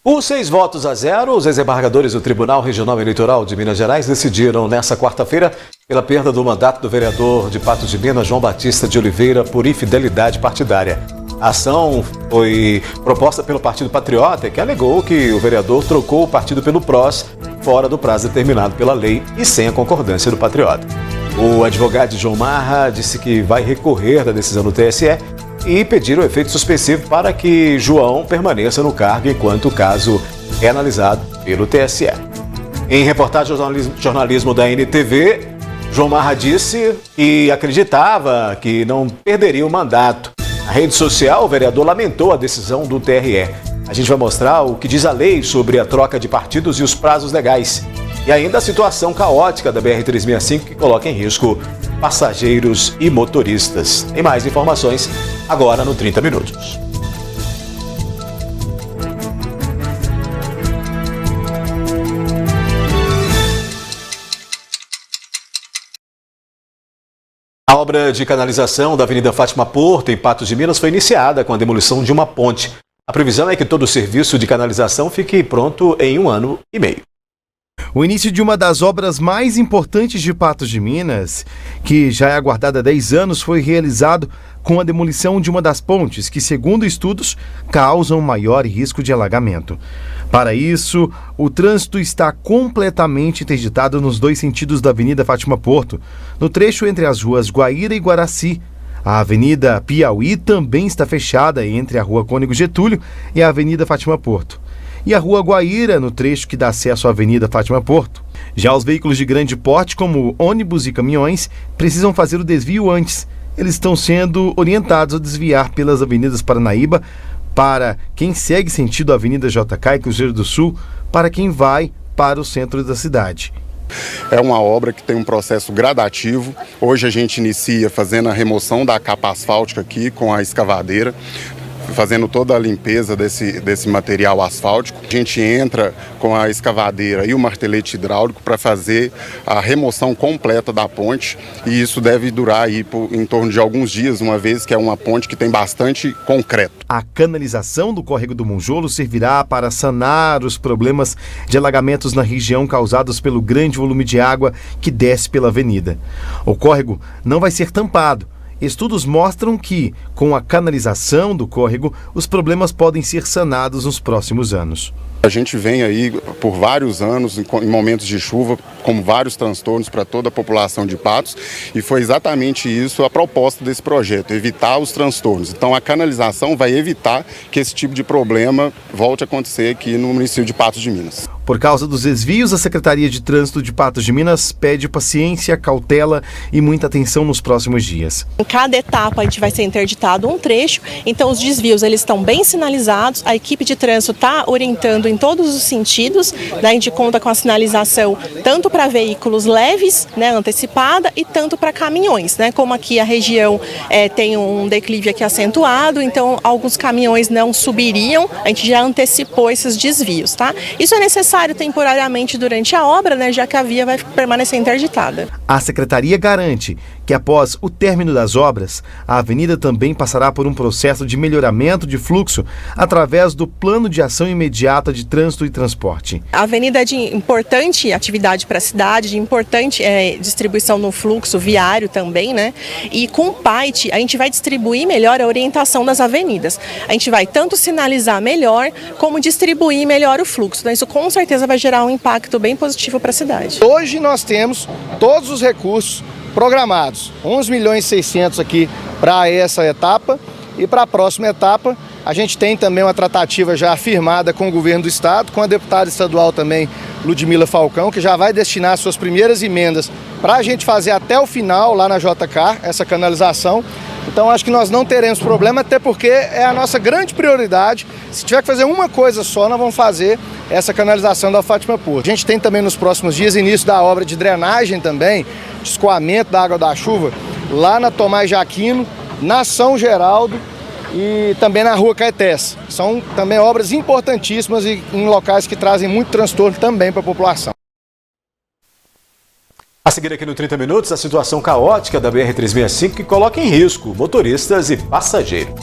Por 6 votos a 0, os desembargadores do Tribunal Regional Eleitoral de Minas Gerais decidiram nesta quarta-feira pela perda do mandato do vereador de Patos de Minas, João Batista de Oliveira, por infidelidade partidária. A ação foi proposta pelo Partido Patriota, que alegou que o vereador trocou o partido pelo PROS fora do prazo determinado pela lei e sem a concordância do Patriota. O advogado João Marra disse que vai recorrer da decisão do TSE e pedir o efeito suspensivo para que João permaneça no cargo enquanto o caso é analisado pelo TSE. Em reportagem ao jornalismo da NTV, João Marra disse que acreditava que não perderia o mandato. Na rede social, o vereador lamentou a decisão do TRE. A gente vai mostrar o que diz a lei sobre a troca de partidos e os prazos legais. E ainda a situação caótica da BR-365 que coloca em risco passageiros e motoristas. Tem mais informações agora no 30 Minutos. A obra de canalização da Avenida Fátima Porto, em Patos de Minas, foi iniciada com a demolição de uma ponte. A previsão é que todo o serviço de canalização fique pronto em 1 ano e meio. O início de uma das obras mais importantes de Patos de Minas, que já é aguardada há 10 anos, foi realizado com a demolição de uma das pontes, que, segundo estudos, causam maior risco de alagamento. Para isso, o trânsito está completamente interditado nos 2 sentidos da Avenida Fátima Porto, no trecho entre as ruas Guaíra e Guaraci. A Avenida Piauí também está fechada entre a Rua Cônego Getúlio e a Avenida Fátima Porto. E a Rua Guaíra, no trecho que dá acesso à Avenida Fátima Porto. Já os veículos de grande porte, como ônibus e caminhões, precisam fazer o desvio antes. Eles estão sendo orientados a desviar pelas avenidas Paranaíba, para quem segue sentido a Avenida JK e Cruzeiro do Sul, para quem vai para o centro da cidade. É uma obra que tem um processo gradativo. Hoje a gente inicia fazendo a remoção da capa asfáltica aqui com a escavadeira, fazendo toda a limpeza desse material asfáltico. A gente entra com a escavadeira e o martelete hidráulico para fazer a remoção completa da ponte, e isso deve durar aí em torno de alguns dias, uma vez que é uma ponte que tem bastante concreto. A canalização do córrego do Monjolo servirá para sanar os problemas de alagamentos na região causados pelo grande volume de água que desce pela avenida. O córrego não vai ser tampado. Estudos mostram que, com a canalização do córrego, os problemas podem ser sanados nos próximos anos. A gente vem aí por vários anos, em momentos de chuva, com vários transtornos para toda a população de Patos, e foi exatamente isso a proposta desse projeto, evitar os transtornos. Então a canalização vai evitar que esse tipo de problema volte a acontecer aqui no município de Patos de Minas. Por causa dos desvios, a Secretaria de Trânsito de Patos de Minas pede paciência, cautela e muita atenção nos próximos dias. Em cada etapa a gente vai ser interditado um trecho, então os desvios eles estão bem sinalizados, a equipe de trânsito está orientando em todos os sentidos, né? A gente conta com a sinalização tanto para veículos leves, né, antecipada, e tanto para caminhões, né? Como aqui a região tem um declive aqui acentuado, então alguns caminhões não subiriam, a gente já antecipou esses desvios, tá? Isso é necessário temporariamente durante a obra, né, já que a via vai permanecer interditada. A Secretaria garante que após o término das obras, a avenida também passará por um processo de melhoramento de fluxo através do Plano de Ação Imediata de Trânsito e Transporte. A avenida é de importante atividade para a cidade, de importante distribuição no fluxo viário também, né? E com o PAIT a gente vai distribuir melhor a orientação das avenidas. A gente vai tanto sinalizar melhor, como distribuir melhor o fluxo. Então isso com certeza vai gerar um impacto bem positivo para a cidade. Hoje nós temos todos os recursos programados, 11.600.000 aqui para essa etapa, e para a próxima etapa a gente tem também uma tratativa já firmada com o governo do estado, com a deputada estadual também, Ludmila Falcão, que já vai destinar suas primeiras emendas para a gente fazer até o final lá na JK, essa canalização. Então acho que nós não teremos problema, até porque é a nossa grande prioridade. Se tiver que fazer uma coisa só, nós vamos fazer essa canalização da Fátima Porto. A gente tem também nos próximos dias início da obra de drenagem também, de escoamento da água da chuva, lá na Tomás Jaquino, na São Geraldo e também na Rua Caetés. São também obras importantíssimas e em locais que trazem muito transtorno também para a população. A seguir aqui no 30 Minutos, a situação caótica da BR-365 que coloca em risco motoristas e passageiros.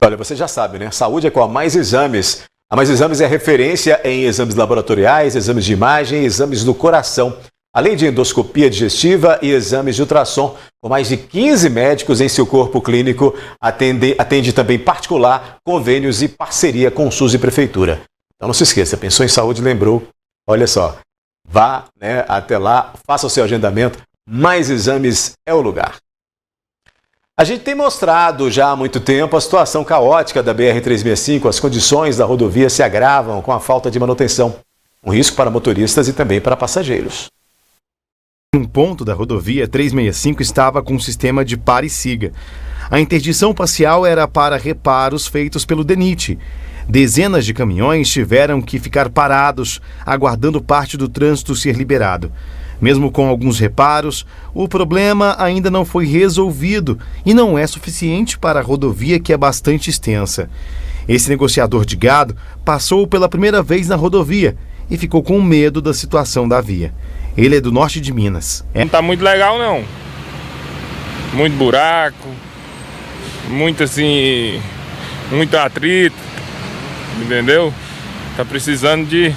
Olha, você já sabe, né? Saúde é com a Mais Exames. A Mais Exames é referência em exames laboratoriais, exames de imagem e exames do coração, além de endoscopia digestiva e exames de ultrassom. Com mais de 15 médicos em seu corpo clínico, atende também particular, convênios e parceria com SUS e Prefeitura. Então não se esqueça, pensou em saúde, lembrou, olha só, vá, né, até lá, faça o seu agendamento, Mais Exames é o lugar. A gente tem mostrado já há muito tempo a situação caótica da BR-365, as condições da rodovia se agravam com a falta de manutenção, um risco para motoristas e também para passageiros. Um ponto da rodovia 365 estava com um sistema de pare e siga. A interdição parcial era para reparos feitos pelo DENIT. Dezenas de caminhões tiveram que ficar parados, aguardando parte do trânsito ser liberado. Mesmo com alguns reparos, o problema ainda não foi resolvido e não é suficiente para a rodovia, que é bastante extensa. Esse negociador de gado passou pela primeira vez na rodovia e ficou com medo da situação da via. Ele é do norte de Minas. Não está muito legal, não. Muito buraco, muito atrito, entendeu? Tá precisando de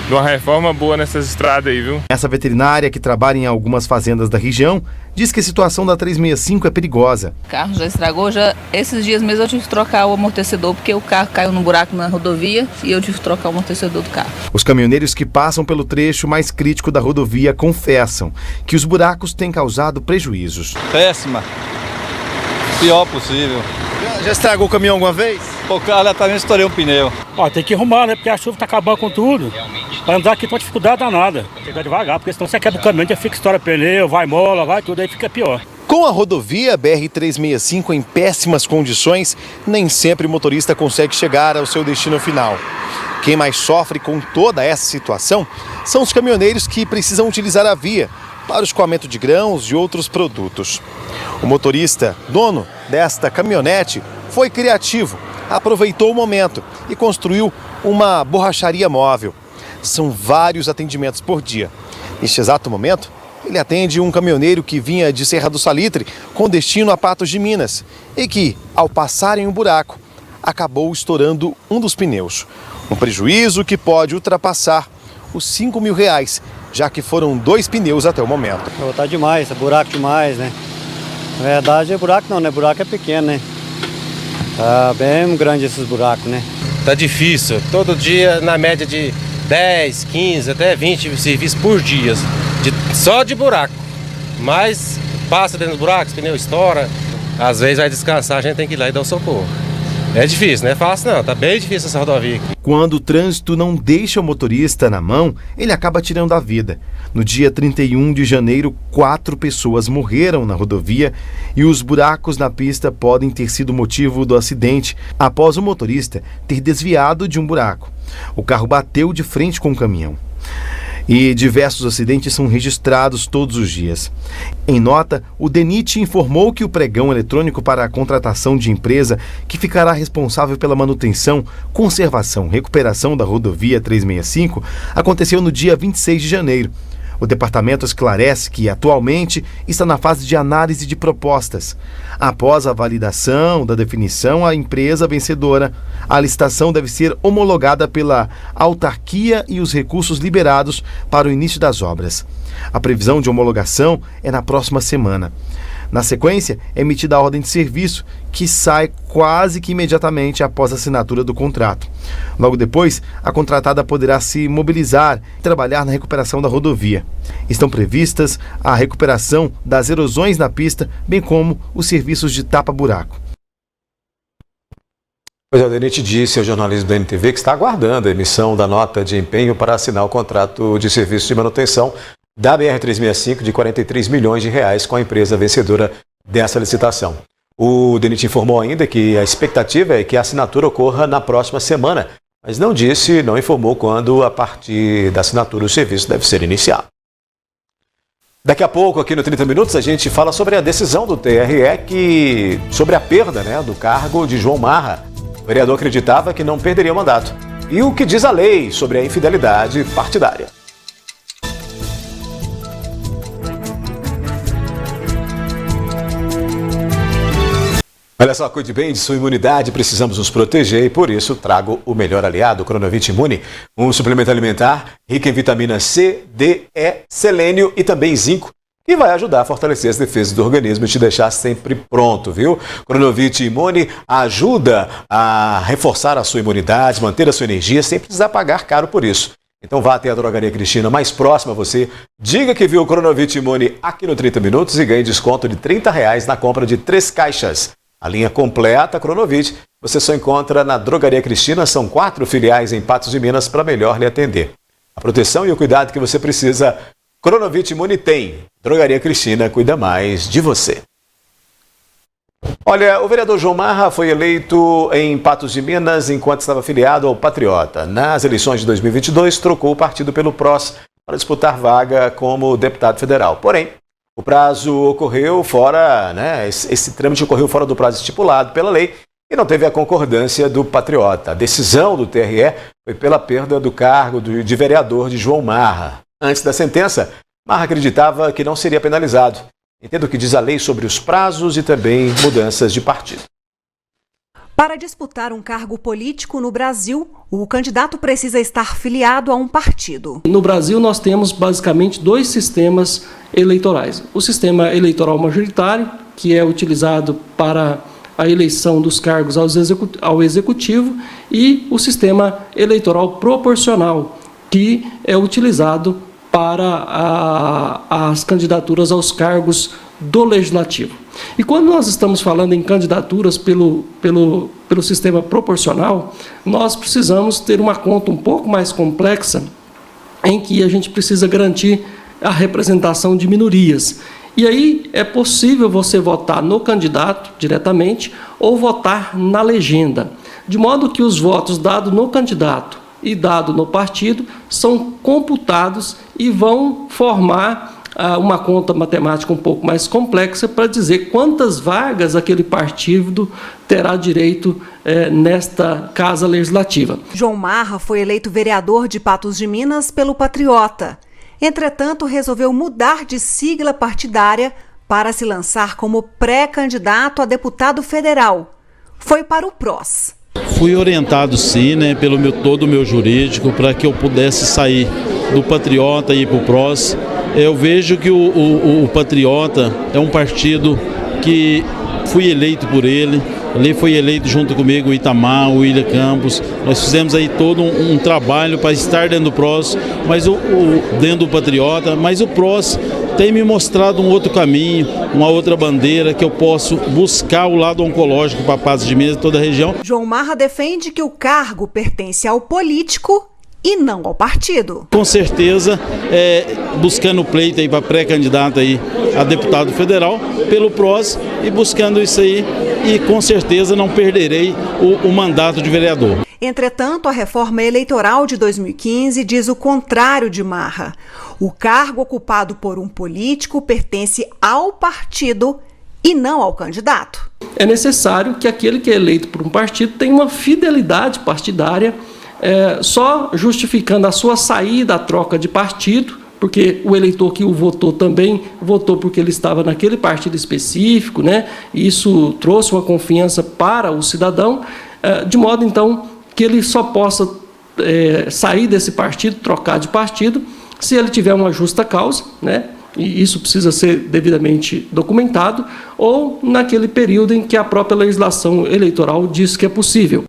uma reforma boa nessas estradas aí, viu? Essa veterinária, que trabalha em algumas fazendas da região, diz que a situação da 365 é perigosa. O carro já estragou, esses dias mesmo eu tive que trocar o amortecedor, porque o carro caiu num buraco na rodovia e eu tive que trocar o amortecedor do carro. Os caminhoneiros que passam pelo trecho mais crítico da rodovia confessam que os buracos têm causado prejuízos. Péssima. Pior possível. Já estragou o caminhão alguma vez? O cara também estourei um pneu. Ó, tem que arrumar, né? Porque a chuva tá acabando com tudo. Vai andar aqui com uma dificuldade danada. Tem que ir devagar, porque senão você quebra o caminhão, já fica, estoura pneu, vai mola, vai tudo, aí fica pior. Com a rodovia BR-365 em péssimas condições, nem sempre o motorista consegue chegar ao seu destino final. Quem mais sofre com toda essa situação são os caminhoneiros que precisam utilizar a via para o escoamento de grãos e outros produtos. O motorista, dono desta caminhonete, foi criativo, aproveitou o momento e construiu uma borracharia móvel. São vários atendimentos por dia. Neste exato momento, ele atende um caminhoneiro que vinha de Serra do Salitre com destino a Patos de Minas e que, ao passar em um buraco, acabou estourando um dos pneus. Um prejuízo que pode ultrapassar os R$5.000, já que foram 2 pneus até o momento. Tá demais, é buraco demais, né? Na verdade, é buraco não, né? Buraco é pequeno, né? Tá bem grande esses buracos, né? Tá difícil. Todo dia, na média de 10, 15, até 20 serviços por dia. Só de buraco. Mas passa dentro dos buracos, pneu estoura. Às vezes vai descansar, a gente tem que ir lá e dar o socorro. É difícil, não é fácil não, tá bem difícil essa rodovia aqui. Quando o trânsito não deixa o motorista na mão, ele acaba tirando a vida. No dia 31 de janeiro, 4 pessoas morreram na rodovia e os buracos na pista podem ter sido motivo do acidente após o motorista ter desviado de um buraco. O carro bateu de frente com o caminhão. E diversos acidentes são registrados todos os dias. Em nota, o DENIT informou que o pregão eletrônico para a contratação de empresa que ficará responsável pela manutenção, conservação e recuperação da rodovia 365 aconteceu no dia 26 de janeiro. O departamento esclarece que, atualmente, está na fase de análise de propostas. Após a validação da definição, a empresa vencedora, a licitação deve ser homologada pela autarquia e os recursos liberados para o início das obras. A previsão de homologação é na próxima semana. Na sequência, é emitida a ordem de serviço, que sai quase que imediatamente após a assinatura do contrato. Logo depois, a contratada poderá se mobilizar e trabalhar na recuperação da rodovia. Estão previstas a recuperação das erosões na pista, bem como os serviços de tapa-buraco. Pois é, o DENIT disse ao jornalismo da NTV que está aguardando a emissão da nota de empenho para assinar o contrato de serviço de manutenção da BR-365 de R$43 milhões com a empresa vencedora dessa licitação. O DENIT informou ainda que a expectativa é que a assinatura ocorra na próxima semana, mas não informou quando, a partir da assinatura, o serviço deve ser iniciado. Daqui a pouco, aqui no 30 Minutos, a gente fala sobre a decisão do TRE sobre a perda do cargo de João Marra. O vereador acreditava que não perderia o mandato. E o que diz a lei sobre a infidelidade partidária. Olha só, cuide bem de sua imunidade, precisamos nos proteger e por isso trago o melhor aliado, o Cronovit Imune, um suplemento alimentar rico em vitamina C, D, E, selênio e também zinco, que vai ajudar a fortalecer as defesas do organismo e te deixar sempre pronto, viu? Cronovit Imune ajuda a reforçar a sua imunidade, manter a sua energia sem precisar pagar caro por isso. Então vá até a Drogaria Cristina mais próxima a você, diga que viu o Cronovit Imune aqui no 30 Minutos e ganhe desconto de R$30 na compra de 3 caixas. A linha completa Cronovit você só encontra na Drogaria Cristina, são 4 filiais em Patos de Minas para melhor lhe atender. A proteção e o cuidado que você precisa, Cronovit Imune tem. Drogaria Cristina cuida mais de você. Olha, o vereador João Marra foi eleito em Patos de Minas enquanto estava afiliado ao Patriota. Nas eleições de 2022, trocou o partido pelo PROS para disputar vaga como deputado federal. Porém, o prazo ocorreu fora, esse trâmite ocorreu fora do prazo estipulado pela lei e não teve a concordância do Patriota. A decisão do TRE foi pela perda do cargo de vereador de João Marra. Antes da sentença, Marra acreditava que não seria penalizado. Entenda o que diz a lei sobre os prazos e também mudanças de partido. Para disputar um cargo político no Brasil, o candidato precisa estar filiado a um partido. No Brasil, nós temos basicamente 2 sistemas eleitorais. O sistema eleitoral majoritário, que é utilizado para a eleição dos cargos ao executivo, e o sistema eleitoral proporcional, que é utilizado para as candidaturas aos cargos do Legislativo. E quando nós estamos falando em candidaturas pelo sistema proporcional, nós precisamos ter uma conta um pouco mais complexa, em que a gente precisa garantir a representação de minorias. E aí é possível você votar no candidato diretamente ou votar na legenda, de modo que os votos dados no candidato e dado no partido são computados e vão formar uma conta matemática um pouco mais complexa para dizer quantas vagas aquele partido terá direito nesta Casa Legislativa. João Marra foi eleito vereador de Patos de Minas pelo Patriota. Entretanto, resolveu mudar de sigla partidária para se lançar como pré-candidato a deputado federal. Foi para o PROS. Fui orientado sim, pelo todo o meu jurídico, para que eu pudesse sair do Patriota e ir para o PROS. Eu vejo que o Patriota é um partido que fui eleito por ele. Ali foi eleito junto comigo o Itamar, o William Campos. Nós fizemos aí todo um trabalho para estar dentro do PROS, mas dentro do Patriota, mas o PROS tem me mostrado um outro caminho, uma outra bandeira que eu posso buscar o lado oncológico para Patos de Minas e toda a região. João Marra defende que o cargo pertence ao político e não ao partido. Com certeza, buscando pleito aí para pré-candidato aí a deputado federal pelo PROS e buscando isso aí, e com certeza não perderei o mandato de vereador. Entretanto, a reforma eleitoral de 2015 diz o contrário de Marra. O cargo ocupado por um político pertence ao partido e não ao candidato. É necessário que aquele que é eleito por um partido tenha uma fidelidade partidária, só justificando a sua saída, a troca de partido, porque o eleitor que o votou também votou porque ele estava naquele partido específico, e isso trouxe uma confiança para o cidadão, de modo, então, que ele só possa sair desse partido, trocar de partido, se ele tiver uma justa causa, e isso precisa ser devidamente documentado, ou naquele período em que a própria legislação eleitoral diz que é possível.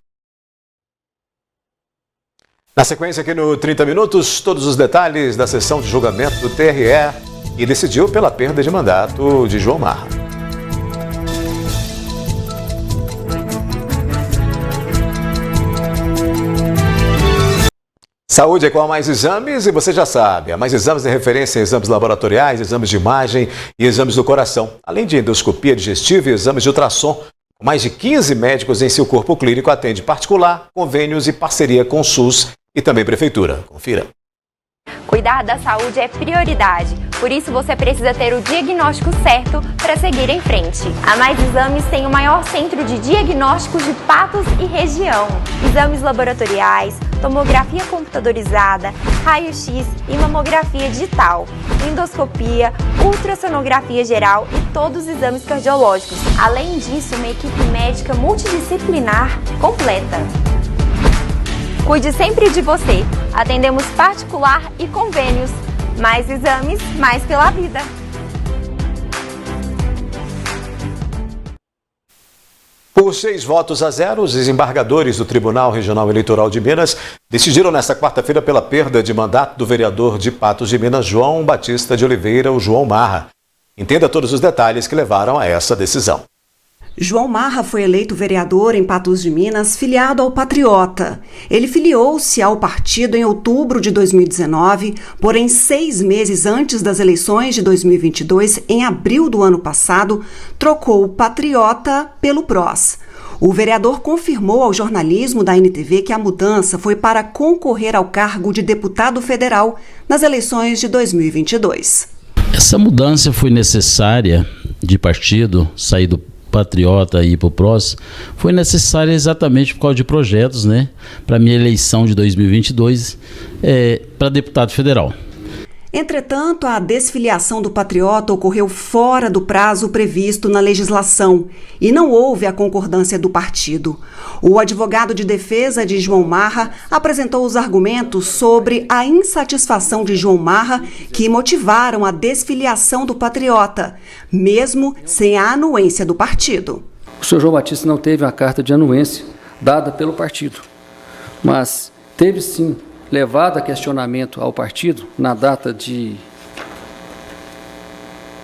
Na sequência aqui no 30 Minutos, todos os detalhes da sessão de julgamento do TRE e decidiu pela perda de mandato de João Marra. Saúde é com a Mais Exames e você já sabe, a Mais Exames é referência em exames laboratoriais, exames de imagem e exames do coração, além de endoscopia digestiva e exames de ultrassom. Com mais de 15 médicos em seu corpo clínico, atende particular, convênios e parceria com o SUS e também Prefeitura. Confira. Cuidar da saúde é prioridade, por isso você precisa ter o diagnóstico certo para seguir em frente. A Mais Exames tem o maior centro de diagnósticos de Patos e região. Exames laboratoriais, tomografia computadorizada, raio-x e mamografia digital, endoscopia, ultrassonografia geral e todos os exames cardiológicos. Além disso, uma equipe médica multidisciplinar completa. Cuide sempre de você. Atendemos particular e convênios. Mais exames, mais pela vida. Por 6-0, os desembargadores do Tribunal Regional Eleitoral de Minas decidiram nesta quarta-feira pela perda de mandato do vereador de Patos de Minas, João Batista de Oliveira, o João Marra. Entenda todos os detalhes que levaram a essa decisão. João Marra foi eleito vereador em Patos de Minas, filiado ao Patriota. Ele filiou-se ao partido em outubro de 2019, porém 6 meses antes das eleições de 2022, em abril do ano passado, trocou o Patriota pelo PROS. O vereador confirmou ao jornalismo da NTV que a mudança foi para concorrer ao cargo de deputado federal nas eleições de 2022. Essa mudança foi necessária de partido, sair do Patriota e ir para o PROS, foi necessária exatamente por causa de projetos, né, para a minha eleição de 2022 para deputado federal. Entretanto, a desfiliação do Patriota ocorreu fora do prazo previsto na legislação e não houve a concordância do partido. O advogado de defesa de João Marra apresentou os argumentos sobre a insatisfação de João Marra que motivaram a desfiliação do Patriota, mesmo sem a anuência do partido. O senhor João Batista não teve uma carta de anuência dada pelo partido, mas teve sim levado a questionamento ao partido, na data de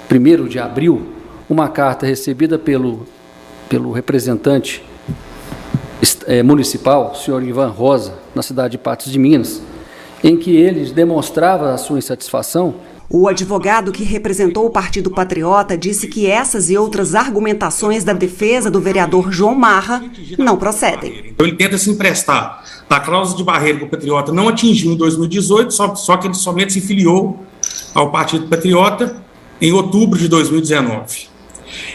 1º de abril, uma carta recebida pelo representante municipal, o senhor Ivan Rosa, na cidade de Patos de Minas, em que ele demonstrava a sua insatisfação. O advogado que representou o Partido Patriota disse que essas e outras argumentações da defesa do vereador João Marra não procedem. Ele tenta se emprestar da cláusula de barreira que o Patriota não atingiu em 2018, só que ele somente se filiou ao Partido Patriota em outubro de 2019.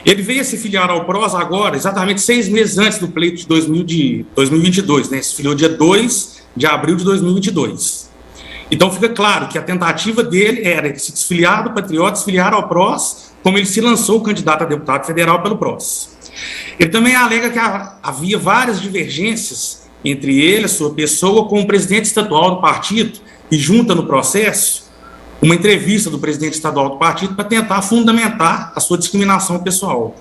Ele veio a se filiar ao PROS agora, exatamente 6 meses antes do pleito de 2022, né? Se filiou dia 2 de abril de 2022. Então fica claro que a tentativa dele era se desfiliar do Patriota, desfiliar ao PROS, como ele se lançou candidato a deputado federal pelo PROS. Ele também alega que havia várias divergências entre ele, a sua pessoa, com o presidente estadual do partido, e junta no processo uma entrevista do presidente estadual do partido para tentar fundamentar a sua discriminação pessoal.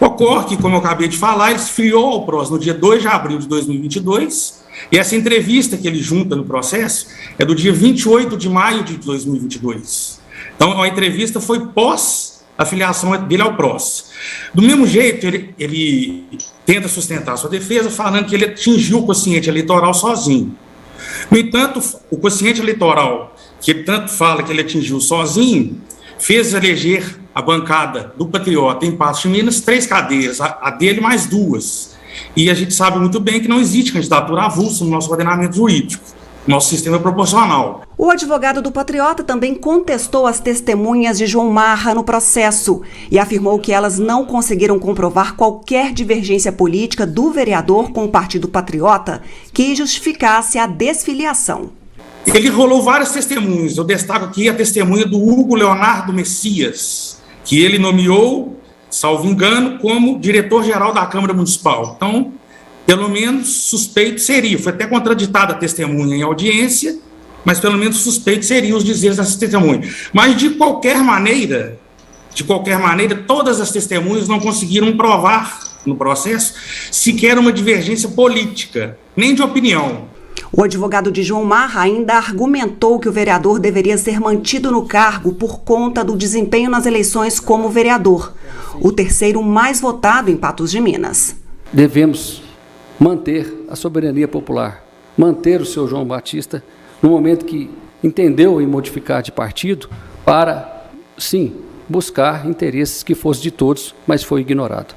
Ocorre que, como eu acabei de falar, ele se filiou ao PROS no dia 2 de abril de 2022, e essa entrevista que ele junta no processo é do dia 28 de maio de 2022. Então, a entrevista foi pós a filiação dele ao PROS. Do mesmo jeito, ele tenta sustentar a sua defesa falando que ele atingiu o quociente eleitoral sozinho. No entanto, o quociente eleitoral, que ele tanto fala que ele atingiu sozinho, fez eleger a bancada do Patriota em Patos de Minas 3 cadeiras, a dele mais 2. E a gente sabe muito bem que não existe candidatura avulsa no nosso ordenamento jurídico. Nosso sistema é proporcional. O advogado do Patriota também contestou as testemunhas de João Marra no processo e afirmou que elas não conseguiram comprovar qualquer divergência política do vereador com o Partido Patriota que justificasse a desfiliação. Ele rolou várias testemunhas. Eu destaco aqui a testemunha do Hugo Leonardo Messias, que ele nomeou, salvo engano, como diretor-geral da Câmara Municipal. Então, pelo menos suspeito seria. Foi até contraditada a testemunha em audiência, mas pelo menos suspeito seriam os dizeres dessa testemunha. Mas, de qualquer maneira, todas as testemunhas não conseguiram provar no processo sequer uma divergência política, nem de opinião. O advogado de João Marra ainda argumentou que o vereador deveria ser mantido no cargo por conta do desempenho nas eleições como vereador, o terceiro mais votado em Patos de Minas. Devemos manter a soberania popular, manter o seu João Batista no momento que entendeu em modificar de partido para, sim, buscar interesses que fossem de todos, mas foi ignorado.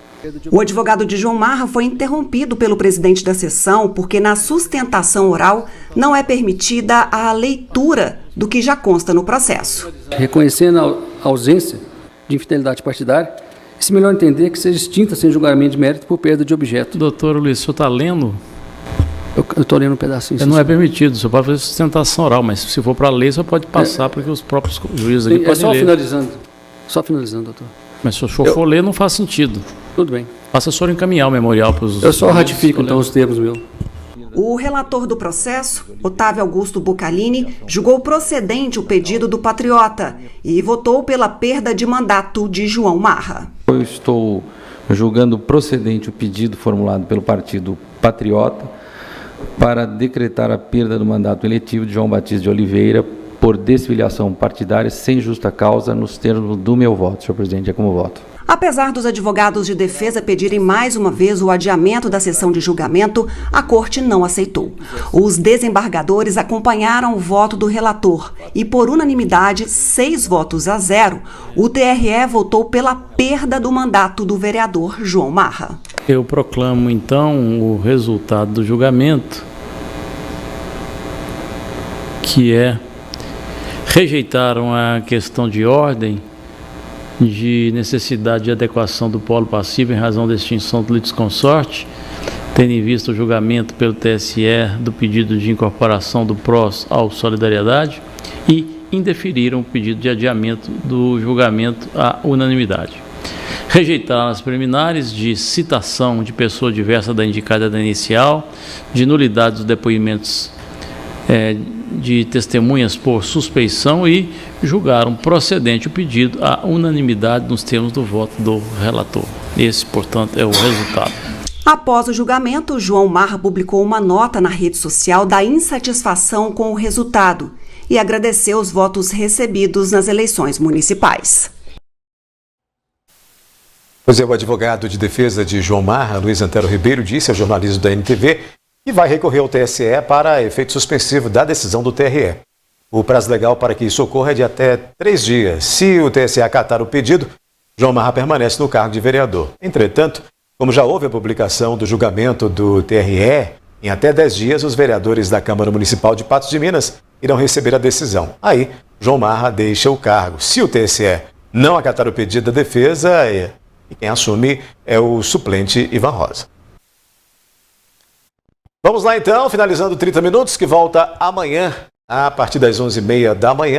O advogado de João Marra foi interrompido pelo presidente da sessão porque na sustentação oral não é permitida a leitura do que já consta no processo. Reconhecendo a ausência de infidelidade partidária, é melhor entender que seja extinta sem julgamento de mérito por perda de objeto. Doutor Luiz, o senhor está lendo Eu estou lendo um pedacinho. Não é permitido, você pode fazer sustentação oral, mas se for para a lei, você pode passar porque os próprios juízes ali podem ler. Só finalizando, doutor. Mas se o senhor for ler, não faz sentido. Tudo bem. Faça só encaminhar o memorial para os... Eu só ratifico, então, os termos meus. O relator do processo, Otávio Augusto Bucalini, julgou procedente o pedido do patriota e votou pela perda de mandato de João Marra. Eu estou julgando procedente o pedido formulado pelo Partido Patriota para decretar a perda do mandato eletivo de João Batista de Oliveira por desfiliação partidária sem justa causa nos termos do meu voto. Senhor presidente, é como voto. Apesar dos advogados de defesa pedirem mais uma vez o adiamento da sessão de julgamento, a Corte não aceitou. Os desembargadores acompanharam o voto do relator e, por unanimidade, 6-0, o TRE votou pela perda do mandato do vereador João Marra. Eu proclamo, então, o resultado do julgamento, que é: rejeitaram a questão de ordem de necessidade de adequação do polo passivo em razão da extinção do litisconsorte, tendo em vista o julgamento pelo TSE do pedido de incorporação do PROS ao Solidariedade, e indeferiram o pedido de adiamento do julgamento à unanimidade. Rejeitaram as preliminares de citação de pessoa diversa da indicada da inicial, de nulidade dos depoimentos de testemunhas por suspeição e julgaram procedente o pedido à unanimidade nos termos do voto do relator. Esse, portanto, é o resultado. Após o julgamento, João Marra publicou uma nota na rede social da insatisfação com o resultado e agradeceu os votos recebidos nas eleições municipais. Pois é, o advogado de defesa de João Marra, Luiz Antero Ribeiro, disse ao jornalismo da NTV que vai recorrer ao TSE para efeito suspensivo da decisão do TRE. O prazo legal para que isso ocorra é de até 3 dias. Se o TSE acatar o pedido, João Marra permanece no cargo de vereador. Entretanto, como já houve a publicação do julgamento do TRE, em até 10 dias os vereadores da Câmara Municipal de Patos de Minas irão receber a decisão. Aí, João Marra deixa o cargo. Se o TSE não acatar o pedido da defesa, e quem assume é o suplente Ivan Rosa. Vamos lá então, finalizando 30 minutos, que volta amanhã, a partir das 11h30 da manhã.